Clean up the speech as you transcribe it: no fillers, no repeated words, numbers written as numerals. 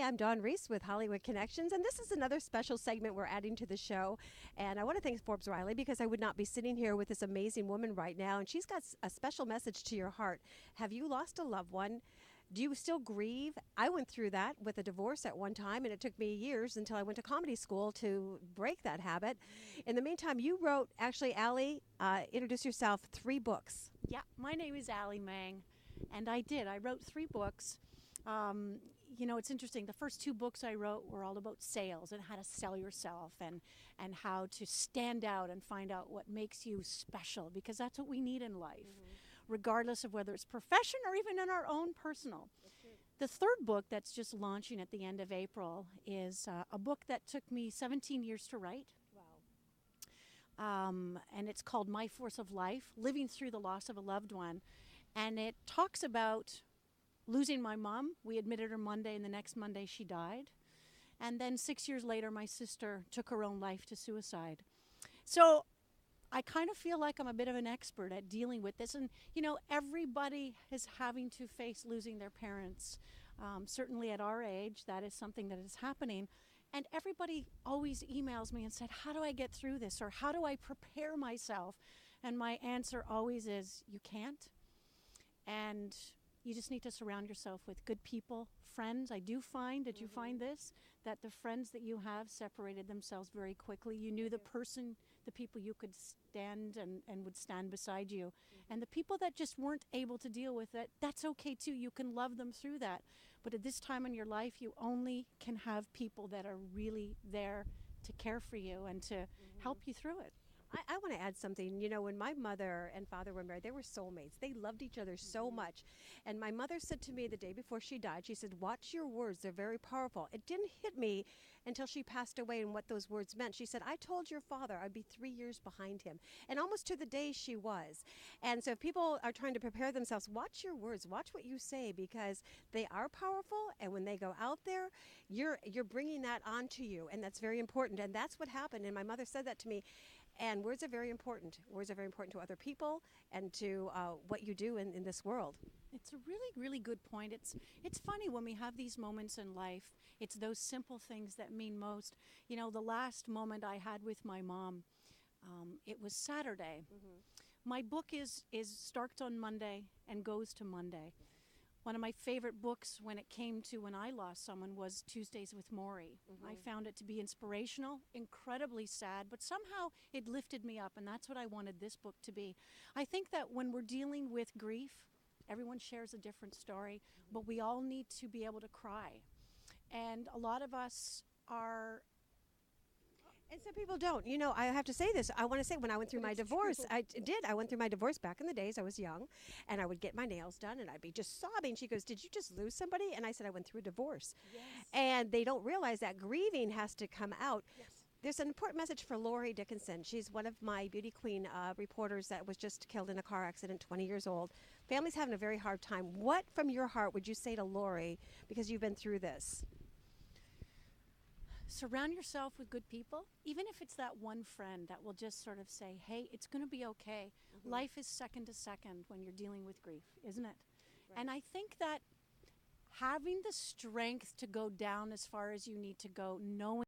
I'm Dawn Reese with Hollywood Connections, and this is another special segment we're adding to the show. And I want to thank Forbes Riley because I would not be sitting here with this amazing woman right now, and she's got a special message to your heart. Have you lost a loved one? Do you still grieve? I went through that with a divorce at one time, and it took me years until I went to comedy school to break that habit. In the meantime, you wrote, actually, Allie, introduce yourself, 3 books. Yeah, my name is Allie Mang, and I did. I wrote 3 books. It's interesting. The first 2 books I wrote were all about sales and how to sell yourself and how to stand out and find out what makes you special, because that's what we need in life, regardless of whether it's profession or even in our own personal. The third book that's just launching at the end of April is a book that took me 17 years to write. And it's called My Force of Life, Living Through the Loss of a Loved One. And it talks about losing my mom. We admitted her Monday, and the next Monday she died. And then 6 years later, my sister took her own life to suicide. So I kind of feel like I'm a bit of an expert at dealing with this. And, everybody is having to face losing their parents. Certainly at our age, that is something that is happening. And everybody always emails me and said, how do I get through this? Or how do I prepare myself? And my answer always is, you can't. And you just need to surround yourself with good people, friends. I do find, did you find this? That the friends that you have separated themselves very quickly. You knew the people you could stand and would stand beside you. And the people that just weren't able to deal with it, that's okay too. You can love them through that. But at this time in your life, you only can have people that are really there to care for you and to help you through it. I want to add something. When my mother and father were married, they were soulmates. They loved each other so much. And my mother said to me the day before she died, she said, watch your words. They're very powerful. It didn't hit me until she passed away and what those words meant. She said, I told your father I'd be 3 years behind him. And almost to the day she was. And so if people are trying to prepare themselves, watch your words. Watch what you say, because they are powerful. And when they go out there, you're bringing that onto you. And that's very important. And that's what happened. And my mother said that to me. And words are very important. Words are very important to other people and to what you do in this world. It's a really, really good point. It's funny when we have these moments in life, it's those simple things that mean most. The last moment I had with my mom, it was Saturday. My book starts on Monday and goes to Monday. One of my favorite books when it came to when I lost someone was Tuesdays with Maury. I found it to be inspirational, incredibly sad, but somehow it lifted me up, and that's what I wanted this book to be. I think that when we're dealing with grief, everyone shares a different story, but we all need to be able to cry. And a lot of us are... And some people don't. I have to say this. I want to say when I went through my divorce, I went through my divorce back in the days. I was young, and I would get my nails done, and I'd be just sobbing. She goes, did you just lose somebody? And I said, I went through a divorce. Yes. And they don't realize that grieving has to come out. Yes. There's an important message for Lori Dickinson. She's one of my Beauty Queen reporters that was just killed in a car accident, 20 years old. Family's having a very hard time. What from your heart would you say to Lori, because you've been through this? Surround yourself with good people, even if it's that one friend that will just sort of say, hey, it's going to be okay. Life is second to second when you're dealing with grief, isn't it? Right. And I think that having the strength to go down as far as you need to go, knowing